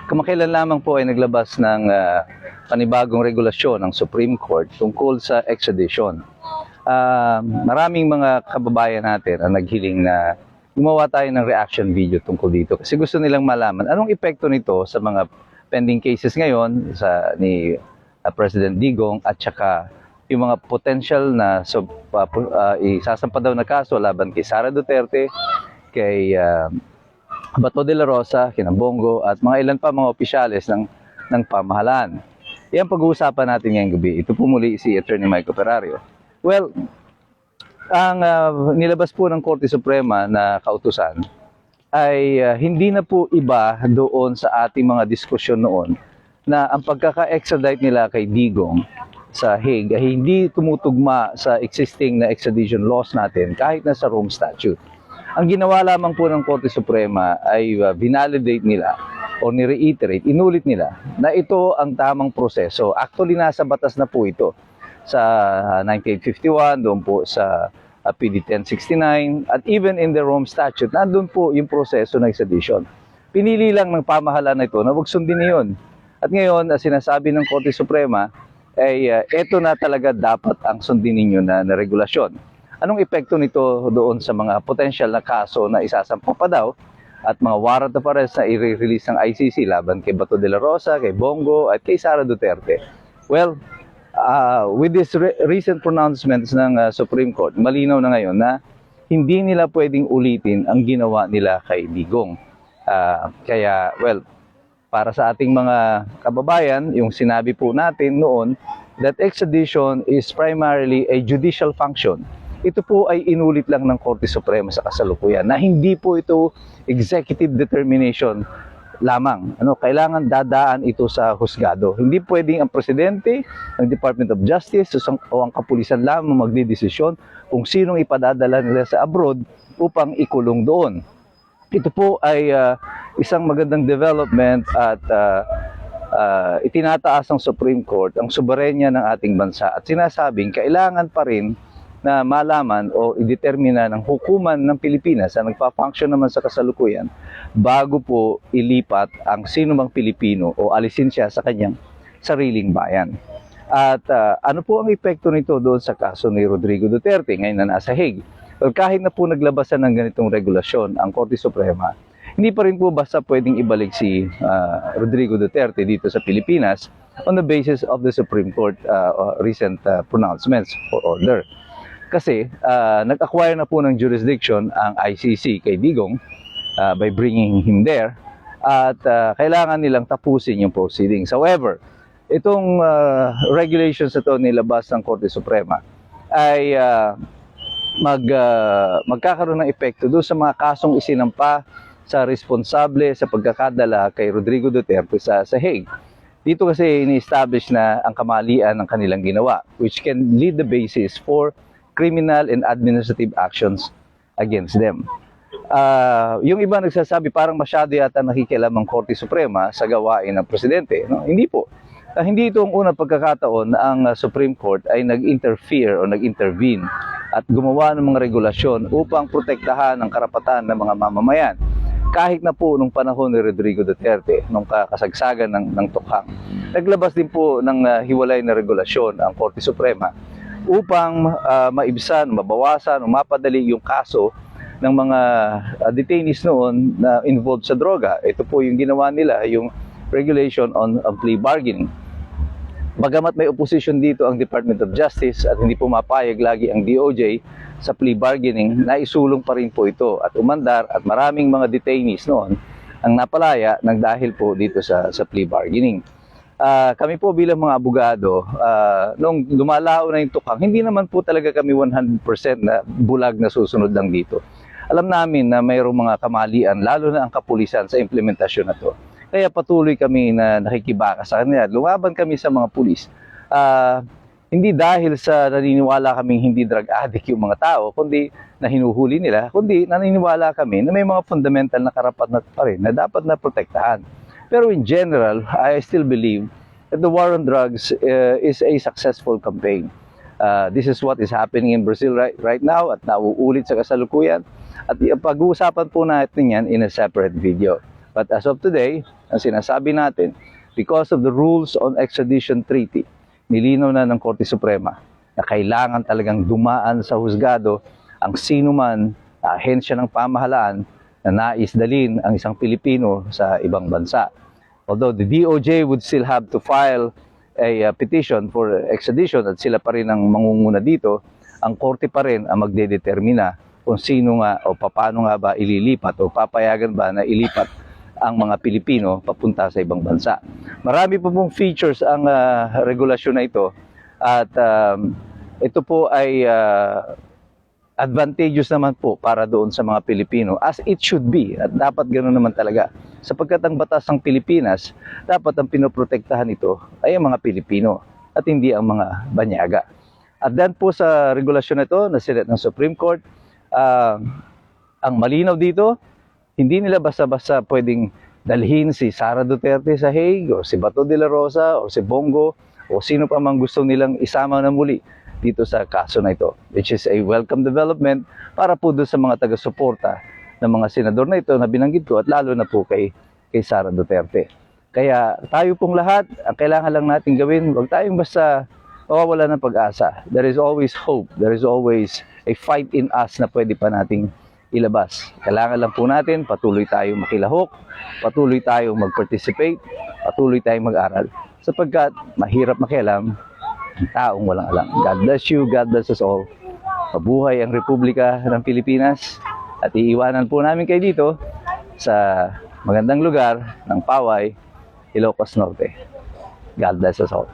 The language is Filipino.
Kamakailan lamang po ay naglabas ng panibagong regulasyon ng Supreme Court tungkol sa extradition. Maraming mga kababayan natin ang naghiling na gumawa tayo ng reaction video tungkol dito kasi gusto nilang malaman anong epekto nito sa mga pending cases ngayon ni President Digong at saka yung mga potential na isasampa daw na kaso laban kay Sara Duterte, kay Bato de la Rosa, kina Bongo at mga ilan pa mga opisyales ng pamahalaan. Yan pag-uusapan natin ngayong gabi. Ito po muli si Attorney Mike Operario. Well, ang nilabas po ng Korte Suprema na kautusan ay hindi na po iba doon sa ating mga diskusyon noon na ang pagkaka-extradite nila kay Digong sa Hague ay hindi tumutugma sa existing na extradition laws natin kahit na sa Rome Statute. Ang ginawa lamang po ng Korte Suprema ay vinalidate nila o ni-reiterate, inulit nila na ito ang tamang proseso. Actually, nasa batas na po ito sa 1951, doon po sa PD 1069, at even in the Rome Statute, nandun po yung proseso ng extradition. Pinili lang ng pamahalaan na ito na wag sundin niyon. At ngayon, sinasabi ng Korte Suprema, ay ito na talaga dapat ang sundin ninyo na regulasyon. Anong epekto nito doon sa mga potential na kaso na isasampa pa daw at mga warrant of arrest na i-release ng ICC laban kay Bato de la Rosa, kay Bongo at kay Sara Duterte? Well, with these recent pronouncements ng Supreme Court, malinaw na ngayon na hindi nila pwedeng ulitin ang ginawa nila kay Digong. Kaya, well, para sa ating mga kababayan, yung sinabi po natin noon that extradition is primarily a judicial function. Ito po ay inulit lang ng Korte Suprema sa kasalukuyan na hindi po ito executive determination lamang. Kailangan dadaan ito sa husgado. Hindi pwedeng ang presidente ng Department of Justice o ang kapulisan lamang magdedesisyon kung sinong ipadadala nila sa abroad upang ikulong doon. Ito po ay isang magandang development at itinataas ng Supreme Court ang soberenya ng ating bansa at sinasabing kailangan pa rin na malaman o idetermina ng hukuman ng Pilipinas na nagpa-function naman sa kasalukuyan bago po ilipat ang sinumang Pilipino o alisin siya sa kanyang sariling bayan. At ano po ang epekto nito doon sa kaso ni Rodrigo Duterte ngayon na nasa Hague? Well, kahit na po naglabasan ng ganitong regulasyon ang Korte Suprema, hindi pa rin po basta pwedeng ibalik si Rodrigo Duterte dito sa Pilipinas on the basis of the Supreme Court recent pronouncements or order. Kasi nag-acquire na po ng jurisdiction ang ICC kay Digong by bringing him there at kailangan nilang tapusin yung proceedings. However, itong regulations na ito nilabas ng Korte Suprema ay magkakaroon ng epekto doon sa mga kasong isinampa sa responsable sa pagkakadala kay Rodrigo Duterte sa Hague. Dito kasi ini-establish na ang kamalian ng kanilang ginawa, which can lead the basis for criminal and administrative actions against them. Yung iba nagsasabi parang masyado yata nakikialam ang Korte Suprema sa gawain ng presidente. No? Hindi po. Hindi ito ang unang pagkakataon na ang Supreme Court ay nag-interfere o nag-intervene at gumawa ng mga regulasyon upang protektahan ang karapatan ng mga mamamayan. Kahit na po nung panahon ni Rodrigo Duterte, nung kasagsagan ng tukhang, naglabas din po ng hiwalay na regulasyon ang Korte Suprema upang maibsan, mabawasan, o mapadali yung kaso ng mga detainees noon na involved sa droga. Ito po yung ginawa nila, yung regulation on plea bargaining. Bagamat may opposition dito ang Department of Justice at hindi pumapayag lagi ang DOJ sa plea bargaining, naisulong pa rin po ito at umandar at maraming mga detainees noon ang napalaya ng dahil po dito sa plea bargaining. Kami po bilang mga abogado, nung lumalao na yung tukhang, hindi naman po talaga kami 100% na bulag na susunod lang dito. Alam namin na mayroong mga kamalian, lalo na ang kapulisan sa implementasyon na to. Kaya patuloy kami na nakikibaka sa kanila. Lumaban kami sa mga pulis. Hindi dahil sa naniniwala kaming hindi drug addict yung mga tao, kundi na hinuhuli nila, kundi naniniwala kami na may mga fundamental na karapat pa rin na dapat na protektahan. Pero in general, I still believe that the war on drugs is a successful campaign. This is what is happening in Brazil right now at nauulit sa kasalukuyan. At pag-uusapan po natin yan in a separate video. But as of today, ang sinasabi natin, because of the rules on extradition treaty, nilinaw na ng Korte Suprema na kailangan talagang dumaan sa husgado ang sino man na ahensya ng pamahalaan na nais dalhin ang isang Pilipino sa ibang bansa. Although the DOJ would still have to file a petition for extradition at sila pa rin ang mangunguna dito, ang korte pa rin ang magdedetermina kung sino nga o paano nga ba ililipat o papayagan ba na ilipat ang mga Pilipino papunta sa ibang bansa. Marami po pong features ang regulasyon na ito at ito po ay advantageous naman po para doon sa mga Pilipino as it should be at dapat ganoon naman talaga sapagkat ang batas ng Pilipinas dapat ang pinoprotektahan ito ay ang mga Pilipino at hindi ang mga banyaga. At then po sa regulasyon na ito na sinet ng Supreme Court, ang malinaw dito, hindi nila basta-basta pwedeng dalhin si Sara Duterte sa Hague o si Bato de la Rosa o si Bongo o sino pa mang gusto nilang isama na muli dito sa kaso na ito, which is a welcome development para po doon sa mga taga-suporta ng mga senador na ito na binanggit ko at lalo na po kay Sara Duterte. Kaya tayo pong lahat, ang kailangan lang natin gawin, huwag tayong basta mawawala ng pag-asa. There is always hope. There is always a fight in us na pwede pa nating ilabas. Kailangan lang po natin patuloy tayong makilahok, patuloy tayong mag-participate, patuloy tayong mag-aral. Sapagkat mahirap makialam ang taong walang alam. God bless you, God bless us all. Mabuhay ang Republika ng Pilipinas at iiwanan po namin kayo dito sa magandang lugar ng Paway, Ilocos Norte. God bless us all.